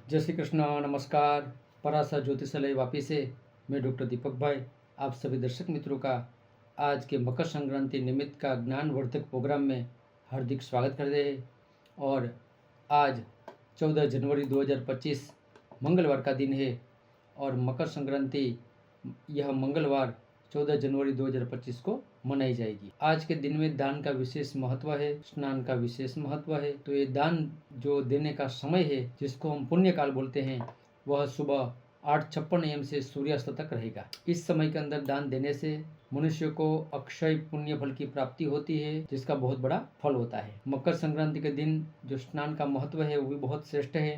जय श्री कृष्ण, नमस्कार। पराशर ज्योतिषालय वापी से मैं डॉक्टर दीपक भाई आप सभी दर्शक मित्रों का आज के मकर संक्रांति निमित्त का ज्ञानवर्धक प्रोग्राम में हार्दिक स्वागत करते हैं। और आज 14 जनवरी 2025 मंगलवार का दिन है और मकर संक्रांति यह मंगलवार 14 जनवरी 2025 को मनाई जाएगी। आज के दिन में दान का विशेष महत्व है, स्नान का विशेष महत्व है। तो ये दान जो देने का समय है, जिसको हम पुण्य काल बोलते हैं, वह सुबह 8:56 AM से सूर्यास्त तक रहेगा। इस समय के अंदर दान देने से मनुष्य को अक्षय पुण्य फल की प्राप्ति होती है, जिसका बहुत बड़ा फल होता है। मकर संक्रांति के दिन जो स्नान का महत्व है वो भी बहुत श्रेष्ठ है।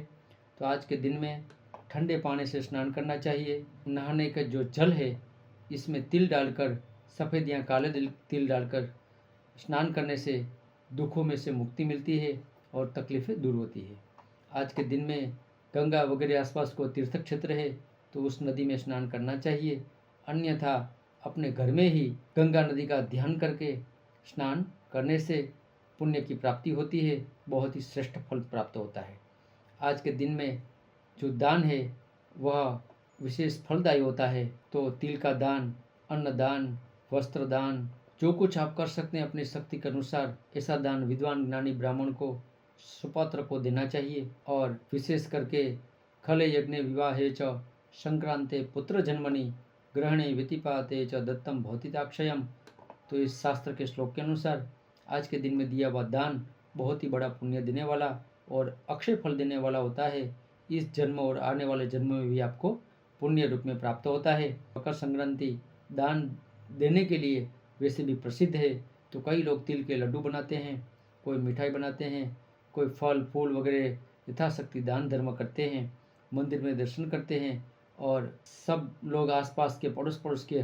तो आज के दिन में ठंडे पानी से स्नान करना चाहिए। नहाने का जो जल है इसमें तिल डालकर, सफ़ेद या काले तिल डालकर स्नान करने से दुखों में से मुक्ति मिलती है और तकलीफ़ें दूर होती है। आज के दिन में गंगा वगैरह आसपास को तीर्थ क्षेत्र है तो उस नदी में स्नान करना चाहिए, अन्यथा अपने घर में ही गंगा नदी का ध्यान करके स्नान करने से पुण्य की प्राप्ति होती है, बहुत ही श्रेष्ठ फल प्राप्त होता है। आज के दिन में जो दान है वह विशेष फलदायी होता है। तो तिल का दान, अन्न दान, वस्त्र दान, जो कुछ आप कर सकते हैं अपनी शक्ति के अनुसार, ऐसा दान विद्वान ज्ञानी ब्राह्मण को, सुपात्र को देना चाहिए। और विशेष करके खले यज्ञ विवाहे च संक्रांते पुत्र जन्मनि ग्रहणे व्यतिपाते च दत्तम भौतिताक्षयम। तो इस शास्त्र के श्लोक के अनुसार आज के दिन में दिया हुआ दान बहुत ही बड़ा पुण्य देने वाला और अक्षय फल देने वाला होता है। इस जन्म और आने वाले जन्म में भी आपको पुण्य रूप में प्राप्त होता है। मकर संक्रांति दान देने के लिए वैसे भी प्रसिद्ध है। तो कई लोग तिल के लड्डू बनाते हैं, कोई मिठाई बनाते हैं, कोई फल फूल वगैरह यथाशक्ति दान धर्म करते हैं, मंदिर में दर्शन करते हैं और सब लोग आसपास के पड़ोस के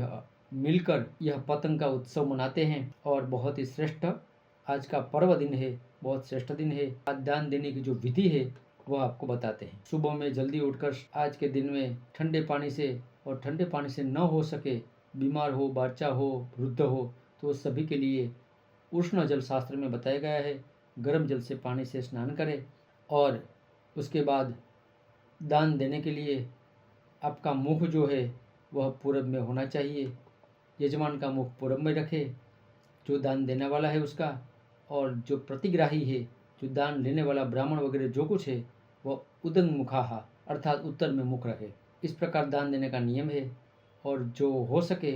मिलकर यह पतंग का उत्सव मनाते हैं। और बहुत ही श्रेष्ठ आज का पर्व दिन है, बहुत श्रेष्ठ दिन है। आज दान देने की जो विधि है वो आपको बताते हैं। सुबह में जल्दी उठकर आज के दिन में ठंडे पानी से, और ठंडे पानी से न हो सके, बीमार हो, बच्चा हो, वृद्ध हो, तो सभी के लिए उष्ण जल शास्त्र में बताया गया है। गर्म जल से पानी से स्नान करें और उसके बाद दान देने के लिए आपका मुख जो है वह पूरब में होना चाहिए। यजमान का मुख पूरब में रखे, जो दान देने वाला है उसका, और जो प्रतिग्राही है, जो दान लेने वाला ब्राह्मण वगैरह जो कुछ है, वह उदंग मुखाहा अर्थात उत्तर में मुख रखे। इस प्रकार दान देने का नियम है। और जो हो सके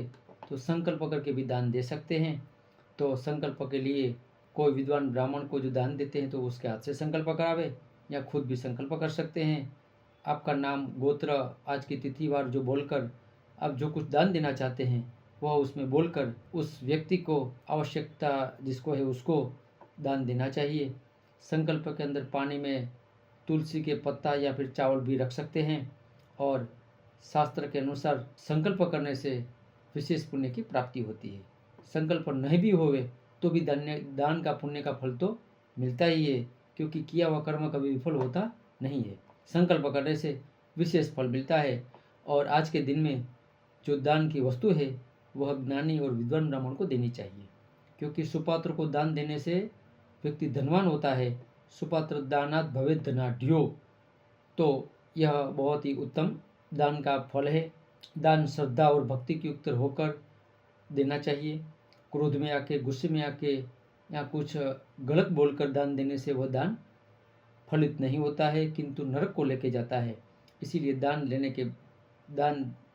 तो संकल्प करके भी दान दे सकते हैं। तो संकल्प के लिए कोई विद्वान ब्राह्मण को जो दान देते हैं तो उसके हाथ से संकल्प करावे, या खुद भी संकल्प कर सकते हैं। आपका नाम, गोत्र, आज की तिथि वार जो बोलकर आप जो कुछ दान देना चाहते हैं वह उसमें बोलकर उस व्यक्ति को, आवश्यकता जिसको है उसको दान देना चाहिए। संकल्प के अंदर पानी में तुलसी के पत्ता या फिर चावल भी रख सकते हैं। और शास्त्र के अनुसार संकल्प करने से विशेष पुण्य की प्राप्ति होती है। संकल्प नहीं भी होवे तो भी दान का पुण्य का फल तो मिलता ही है, क्योंकि किया हुआ कर्म कभी विफल होता नहीं है। संकल्प करने से विशेष फल मिलता है। और आज के दिन में जो दान की वस्तु है वह ज्ञानी और विद्वान ब्राह्मण को देनी चाहिए, क्योंकि सुपात्र को दान देने से व्यक्ति धनवान होता है। सुपात्र दानात भवेत् धनाढ्यो। तो यह बहुत ही उत्तम दान का फल है। दान श्रद्धा और भक्ति की युक्त होकर देना चाहिए। क्रोध में आके, गुस्से में आके या कुछ गलत बोलकर दान देने से वह दान फलित नहीं होता है, किंतु नरक को लेके जाता है। इसीलिए दान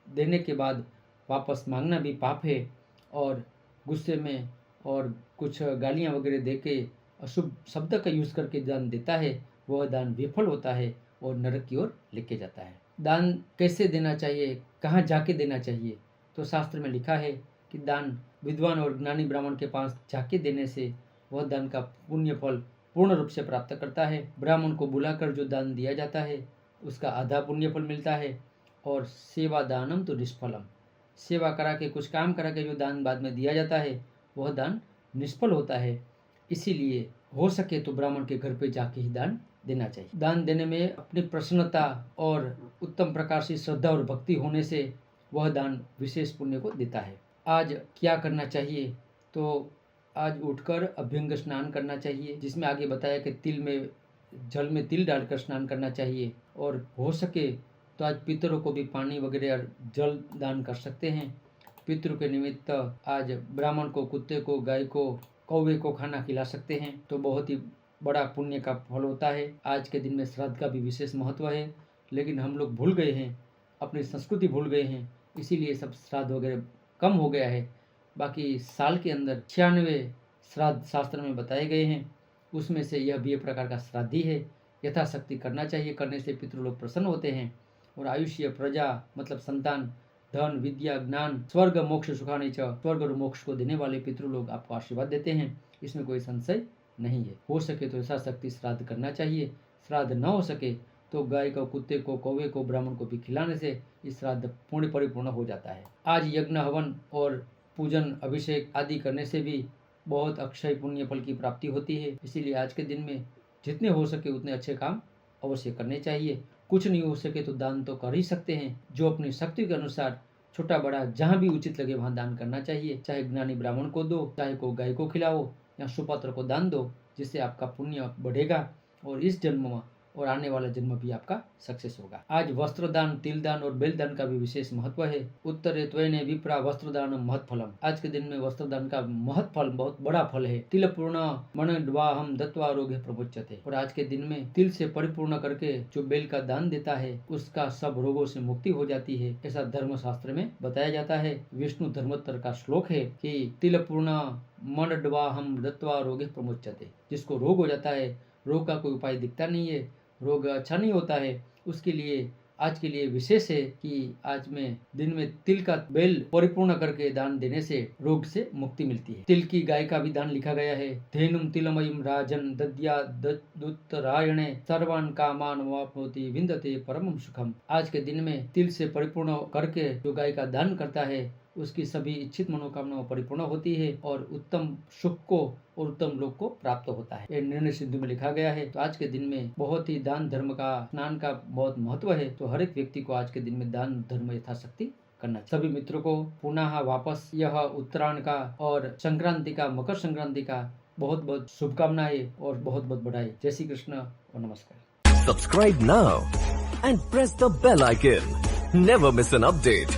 देने के बाद वापस मांगना भी पाप है। और गुस्से में और कुछ गालियाँ वगैरह दे के अशुभ शब्द का यूज़ करके दान देता है, वह दान विफल होता है और नरक की ओर लेके जाता है। दान कैसे देना चाहिए, कहाँ जाके देना चाहिए? तो शास्त्र में लिखा है कि दान विद्वान और ज्ञानी ब्राह्मण के पास जाके देने से वह दान का पुण्य फल पूर्ण रूप से प्राप्त करता है। ब्राह्मण को बुलाकर जो दान दिया जाता है उसका आधा पुण्य फल मिलता है। और सेवा दानम तो निष्फलम, सेवा करा के, कुछ काम करा के जो दान बाद में दिया जाता है वह दान निष्फल होता है। इसीलिए हो सके तो ब्राह्मण के घर पे जाके ही दान देना चाहिए। दान देने में अपनी प्रसन्नता और उत्तम प्रकार से श्रद्धा और भक्ति होने से वह दान विशेष पुण्य को देता है। आज क्या करना चाहिए? तो आज उठकर अभ्यंग स्नान करना चाहिए, जिसमें आगे बताया कि तिल में जल में तिल डालकर स्नान करना चाहिए। और हो सके तो आज पितरों को भी पानी वगैरह जल दान कर सकते हैं। पितरों के निमित्त आज ब्राह्मण को, कुत्ते को, गाय को, कौवे को खाना खिला सकते हैं, तो बहुत ही बड़ा पुण्य का फल होता है। आज के दिन में श्राद्ध का भी विशेष महत्व है, लेकिन हम लोग भूल गए हैं, अपनी संस्कृति भूल गए हैं, इसीलिए सब श्राद्ध वगैरह कम हो गया है। बाकी साल के अंदर 96 श्राद्ध शास्त्र में बताए गए हैं, उसमें से यह भी एक प्रकार का श्राद्ध ही है। यथाशक्ति करना चाहिए, करने से पितृलोक प्रसन्न होते हैं और आयुष्य, प्रजा मतलब संतान, धन, विद्या, ज्ञान, स्वर्ग, मोक्ष सुखानि च, स्वर्ग और मोक्ष को देने वाले पितृलोग आपको आशीर्वाद देते हैं, इसमें कोई संशय नहीं है। हो सके तो यथाशक्ति श्राद्ध करना चाहिए। श्राद्ध न हो सके तो गाय को, कुत्ते को, कौवे को, ब्राह्मण को भी खिलाने से इस श्राद्ध पूर्ण परिपूर्ण हो जाता है। आज यज्ञ, हवन और पूजन, अभिषेक आदि करने से भी बहुत अक्षय पुण्य फल की प्राप्ति होती है। इसीलिए आज के दिन में जितने हो सके उतने अच्छे काम अवश्य करने चाहिए। कुछ नहीं हो सके तो दान तो कर ही सकते हैं, जो अपनी शक्ति के अनुसार छोटा बड़ा जहाँ भी उचित लगे वहाँ दान करना चाहिए। चाहे ज्ञानी ब्राह्मण को दो, चाहे को गाय को खिलाओ या सुपात्र को दान दो, जिससे आपका पुण्य बढ़ेगा और इस जन्म में और आने वाला जन्म भी आपका सक्सेस होगा। आज वस्त्र दान, तिल दान और बेल दान का भी विशेष महत्व है। उत्तरे त्वयने विप्रा वस्त्र दान महत् फलम। आज के दिन में वस्त्र दान का महत् फल, बहुत बड़ा फल है। तिल पूर्ण मणिड्वाहम दत्वा रोगे प्रमुच्यते। और आज के दिन में तिल से परिपूर्ण करके जो बेल का दान देता है उसका सब रोगों से मुक्ति हो जाती है, ऐसा धर्म शास्त्र में बताया जाता है। विष्णु धर्मोत्तर का श्लोक है कि तिल पूर्ण मणिड्वाहम दत्वा रोगे प्रमुच्यते। जिसको रोग हो जाता है, रोग का कोई उपाय दिखता नहीं है, रोग अच्छा नहीं होता है, उसके लिए आज के लिए विशेष है कि आज में दिन में तिल का बेल परिपूर्ण करके दान देने से रोग से मुक्ति मिलती है। तिल की गाय का भी दान लिखा गया है। धेनुम तिलमयीम राजन दद्या दुत्तरायणे सर्वान कामान वाप्नोति विन्दते परमं सुखम। आज के दिन में तिल से परिपूर्ण करके जो गाय का दान करता है उसकी सभी इच्छित मनोकामनाएं परिपूर्ण होती है और उत्तम सुख को और उत्तम लोक को प्राप्त होता है। यह निर्णय सिद्धि में लिखा गया है। तो आज के दिन में बहुत ही दान धर्म का, स्नान का बहुत महत्व है। तो हर एक व्यक्ति को आज के दिन में दान धर्म यथाशक्ति करना चाहिए। सभी मित्रों को पुनः वापस यह उत्तरायण का और संक्रांति का, मकर संक्रांति का बहुत बहुत शुभकामनाएं और बहुत बहुत बधाई। जय श्री कृष्ण और नमस्कार। Subscribe now and press the bell icon. Never miss an update.